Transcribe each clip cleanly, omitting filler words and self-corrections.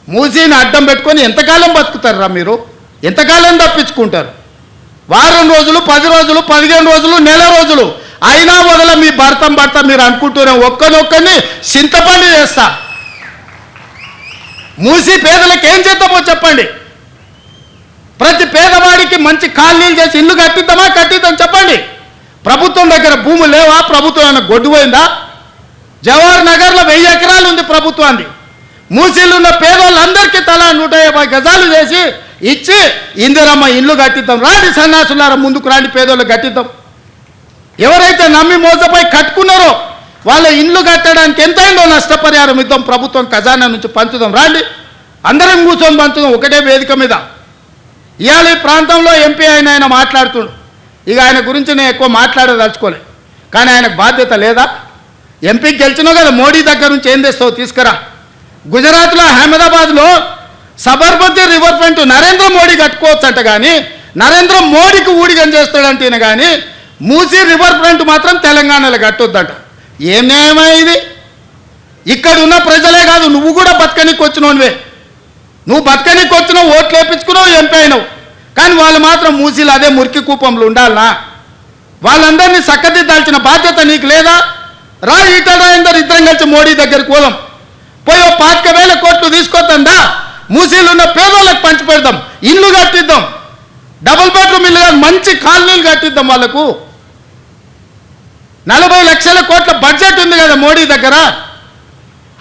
మూసీని అడ్డం పెట్టుకొని ఎంతకాలం బతుకుతారా మీరు? ఎంతకాలం తప్పించుకుంటారు? వారం రోజులు, 10 రోజులు, 15 రోజులు, నెల రోజులు అయినా మొదల మీ భర్త మీరు అనుకుంటూనే ఒక్కనొక్కని చింతపండి చేస్తా. మూసి పేదలకు ఏం చేద్దామో చెప్పండి. ప్రతి పేదవాడికి మంచి కాలనీలు చేసి ఇల్లు కట్టిద్దాం చెప్పండి. ప్రభుత్వం దగ్గర భూములు లేవా? ప్రభుత్వం ఏమైనా గొడ్డుపోయిందా? జవహర్ నగర్లో 1000 ఎకరాలు ఉంది ప్రభుత్వాన్ని. మూసీలు ఉన్న పేదోళ్ళందరికీ తలా 150 గజాలు చేసి ఇచ్చి ఇందిరమ్మ ఇల్లు కట్టిద్దాం. రాండి సన్నాసులారా, ముందుకు రాండి, పేదోళ్ళు కట్టిద్దాం. ఎవరైతే నమ్మి మోసపోయి కట్టుకున్నారో వాళ్ళ ఇల్లు కట్టడానికి ఎంతైందో నష్టపరిహారం ఇద్దాం, ప్రభుత్వం ఖజానా నుంచి పంచుదాం. రాండి, అందరం కూర్చొని పంచుదాం ఒకటే వేదిక మీద. ఇవాళ ఈ ప్రాంతంలో ఎంపీ ఆయన మాట్లాడుతుండు. ఇక ఆయన గురించి నేను ఎక్కువ మాట్లాడదలుచుకోలే, కానీ ఆయనకు బాధ్యత లేదా? ఎంపీకి గెలిచినావు కదా, మోడీ దగ్గర నుంచి ఏం తెస్తావు తీసుకురా. గుజరాత్లో అహ్మదాబాద్లో సబర్మతి రివర్ ఫ్రంట్ నరేంద్ర మోడీ కట్టుకోవచ్చు అంట, కానీ నరేంద్ర మోడీకి ఊడిగం చేస్తాడంటే కానీ మూసీ రివర్ ఫ్రంట్ మాత్రం తెలంగాణలో కట్టొద్దంట. ఏం న్యాయమా ఇది? ఇక్కడ ఉన్న ప్రజలే కాదు, నువ్వు కూడా బతకనికి వచ్చినవువే. నువ్వు బతకనికి వచ్చినావు, ఓట్లు వేయించుకున్నావు, ఎంపీ అయినావు. కానీ వాళ్ళు మాత్రం మూసీలు అదే మురికి కూపంలో ఉండాలనా? వాళ్ళందరినీ చక్కదిద్దాల్సిన బాధ్యత నీకు లేదా? రా, ఈటల రాజేందర్ ఇద్దరం కలిసి మోడీ దగ్గరికి పోదాం. పోయి 25,000 కోట్లు తీసుకొద్దా, మూసీలు ఉన్న పేదోళ్ళకి పంచి పెడదాం, ఇల్లు కట్టిద్దాం, డబుల్ బెడ్రూమ్ ఇల్లు కాదు, మంచి కాలనీలు కట్టిద్దాం వాళ్ళకు. 40 లక్షల కోట్ల బడ్జెట్ ఉంది కదా మోడీ దగ్గర.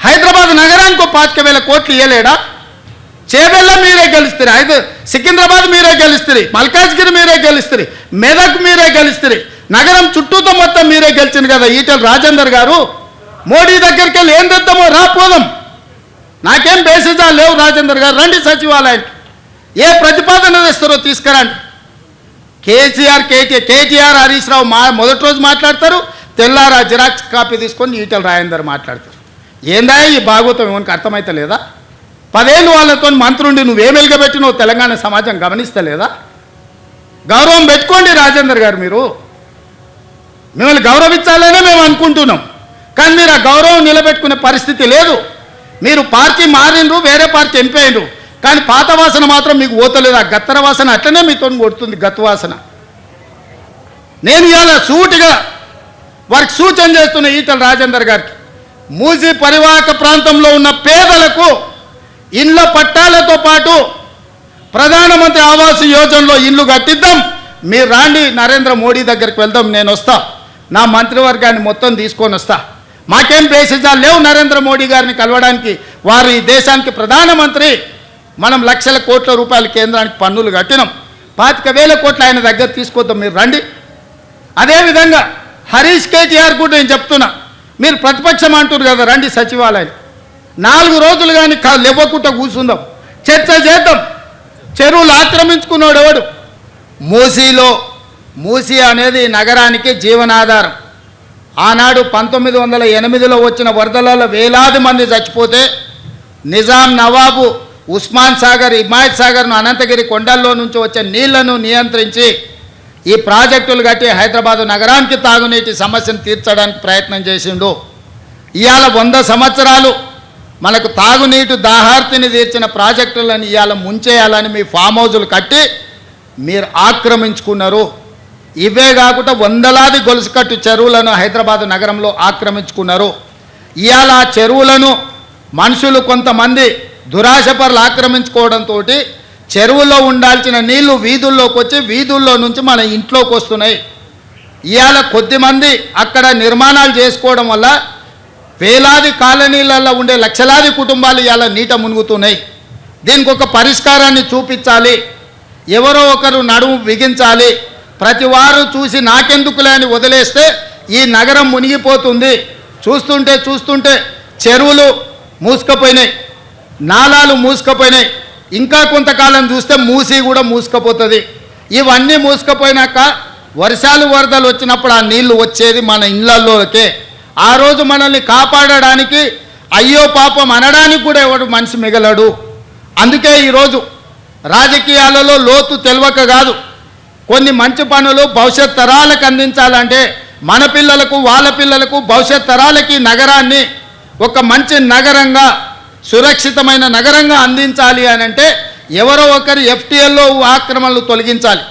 హైదరాబాద్ నగరానికి 25,000 కోట్లు ఇవ్వలేడా? చేబెల్ల మీరే గెలుస్తారు, సికింద్రాబాద్ మీరే గెలుస్తారు, మల్కాజ్గిరి మీరే గెలుస్తారు, మెదక్ మీరే గెలుస్తారు, నగరం చుట్టూతో మొత్తం మీరే గెలిచింది కదా ఈటల రాజేందర్ గారు. మోడీ దగ్గరికి వెళ్ళి ఏం తెద్దామో రాపోదాం. నాకేం బేసిజాలు లేవు. రాజేందర్ గారు రండి సచివాలయానికి, ఏ ప్రతిపాదన తెస్తారో తీసుకురండి. కేటీఆర్ హరీష్ రావు మొదటి రోజు మాట్లాడతారు, తెల్లారా జిరాక్స్ కాపీ తీసుకొని ఈటల రాజేందర్ మాట్లాడతారు. ఏందా ఈ భాగవతం? ఏమనికి అర్థమైతే లేదా? 10 ఏళ్ళు వాళ్ళతో మంత్రుండి నువ్వేం వెలుగబెట్టినావు తెలంగాణ సమాజం గమనిస్తలేదా? గౌరవం పెట్టుకోండి రాజేందర్ గారు. మీరు మిమ్మల్ని గౌరవించాలనే మేము అనుకుంటున్నాం, కానీ మీరు ఆ గౌరవం నిలబెట్టుకునే పరిస్థితి లేదు. మీరు పార్టీ మారిండ్రు, వేరే పార్టీ ఎంపీ అయినరు, కానీ పాత వాసన మాత్రం మీకు పోతలేదు. ఆ గత్తర వాసన అట్లనే మీతో కొడుతుంది, గత్తు వాసన. నేను ఇవాళ సూటిగా వారికి సూచన చేస్తున్న ఈటల రాజేందర్ గారికి, మూసీ పరివాహక ప్రాంతంలో ఉన్న పేదలకు ఇళ్ళ పట్టాలతో పాటు ప్రధానమంత్రి ఆవాస్ యోజనలో ఇల్లు కట్టిద్దాం. మీరు రాండి, నరేంద్ర మోడీ దగ్గరికి వెళ్దాం, నేను వస్తా, నా మంత్రివర్గాన్ని మొత్తం తీసుకొని వస్తా. మాకేం బేసిజాలు లేవు నరేంద్ర మోడీ గారిని కలవడానికి. వారు ఈ దేశానికి ప్రధానమంత్రి. మనం లక్షల కోట్ల రూపాయల కేంద్రానికి పన్నులు కట్టినాం, 25,000 కోట్లు ఆయన దగ్గర తీసుకొద్దాం, మీరు రండి. అదేవిధంగా హరీష్ కేటీఆర్ కూడా నేను చెప్తున్నా, మీరు ప్రతిపక్షం అంటారు కదా, రండి సచివాలయం 4 రోజులు కానీ లేవకుండా కూర్చుందాం, చర్చ చేద్దాం. చెరువులు ఆక్రమించుకున్నాడు ఎవడు? మూసీ అనేది నగరానికి జీవనాధారం. ఆనాడు 1908లో వచ్చిన వరదలలో వేలాది మంది చచ్చిపోతే నిజాం నవాబు ఉస్మాన్ సాగర్, హిమాయత్ సాగర్ను, అనంతగిరి కొండల్లో నుంచి వచ్చే నీళ్లను నియంత్రించి ఈ ప్రాజెక్టులు కట్టి హైదరాబాదు నగరానికి తాగునీటి సమస్యను తీర్చడానికి ప్రయత్నం చేసిండు. ఇవాళ 100 సంవత్సరాలు మనకు తాగునీటి దాహార్తిని తీర్చిన ప్రాజెక్టులను ఇవాళ ముంచేయాలని మీ ఫామ్ హౌజులు కట్టి మీరు ఆక్రమించుకున్నారు. ఇవే కాకుండా వందలాది గొలుసుకట్టు చెరువులను హైదరాబాదు నగరంలో ఆక్రమించుకున్నారు. ఇవాళ ఆ చెరువులను మనుషులు కొంతమంది దురాశపరులు ఆక్రమించుకోవడంతో చెరువులో ఉండాల్సిన నీళ్లు వీధుల్లోకి వచ్చి వీధుల్లో నుంచి మన ఇంట్లోకి వస్తున్నాయి. ఇవాళ కొద్దిమంది అక్కడ నిర్మాణాలు చేసుకోవడం వల్ల వేలాది కాలనీలలో ఉండే లక్షలాది కుటుంబాలు ఇవాళ నీట మునుగుతున్నాయి. దీనికి ఒక పరిష్కారాన్ని చూపించాలి, ఎవరో ఒకరు నడుము బిగించాలి. ప్రతి వారు చూసి నాకెందుకులే అని వదిలేస్తే ఈ నగరం మునిగిపోతుంది. చూస్తుంటే చెరువులు మూసుకుపోయినాయి, నాలాలు మూసుకుపోయినాయి. ఇంకా కొంతకాలం చూస్తే మూసీ కూడా మూసుకుపోతుంది. ఇవన్నీ మూసుకుపోయినాక వర్షాలు వరదలు వచ్చినప్పుడు ఆ నీళ్లు వచ్చేది మన ఇళ్లలోకే. ఆ రోజు మనల్ని కాపాడడానికి అయ్యో పాపం అనడానికి కూడా ఎవడు మనిషి మిగలడు. అందుకే ఈరోజు రాజకీయాలలో లోతు తెలియక కాదు, కొన్ని మంచి పనులు భవిష్యత్ తరాలకు అందించాలంటే మన పిల్లలకు వాళ్ళ పిల్లలకు భవిష్యత్ తరాలకి నగరాన్ని ఒక మంచి నగరంగా సురక్షితమైన నగరంగా అందించాలి అని అంటే ఎవరో ఒకరు FTLలో ఆక్రమణలు తొలగించాలి.